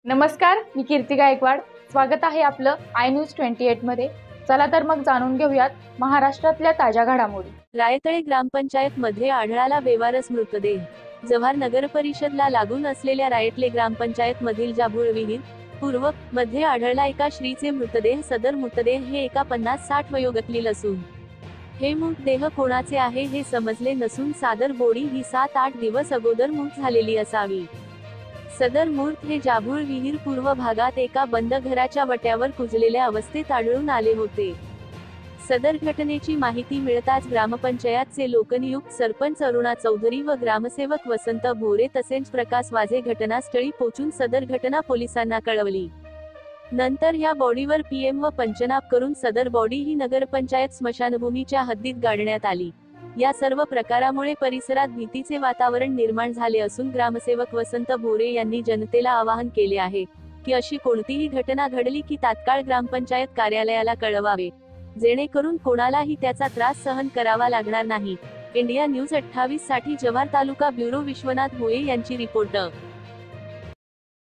नमस्कार, मी कीर्ती गायकवाड. स्वागत आहे आपलं आय न्यूज 28 मध्ये. चला तर मग जाणून घेऊयात महाराष्ट्रातल्या ताज्या घडामोडी. रायतळे ग्रामपंचायत मध्ये आढळाला बेवारस मृतदेह. जव्हार नगर परिषदला लागून असलेल्या रायतळे ग्रामपंचायत मधील जाभूळ विहीर पूर्व मध्ये आढळला एका स्त्रीचे मृतदेह. सदर मृतदेह हे एका 50-60 वयोगटातील असून हे मृतदेह कोणाचे आहे हे समजले नसून सदर बॉडी ही 7-8 दिवस अगोदर मृत झालेली असावी. सदर मूर्त हे जाभूळ विहीर पूर्व भागात एका बंद घराच्या वट्यावर कुजलेल्या अवस्थेत आढळून आले होते. सदर घटनेची माहिती मिळताच ग्रामपंचायतचे लोकनियुक्त सरपंच अरुणा चौधरी व ग्रामसेवक वसंत भोरे तसेच प्रकाश वाझे घटनास्थळी पोहोचून सदर घटना पोलिसांना कळवली. नंतर या बॉडीवर पीएम व पंचनामा करून सदर बॉडी ही नगरपंचायत स्मशानभूमीच्या हद्दीत गाडण्यात आली. या सर्व प्रकारामुळे परिसरात भीतीचे वातावरण निर्माण झाले असून ग्रामसेवक वसंत भोरे यांनी जनतेला आवाहन केले आहे की अशी कोणतीही घटना घडली की तात्काळ ग्रामपंचायत कार्यालयाला कळवावे, जेणेकरून कोणालाही त्याचा त्रास सहन करावा लागणार नाही. इंडिया न्यूज 28 साठी जव्हार तालुका ब्युरो विश्वनाथ भोये यांची रिपोर्ट.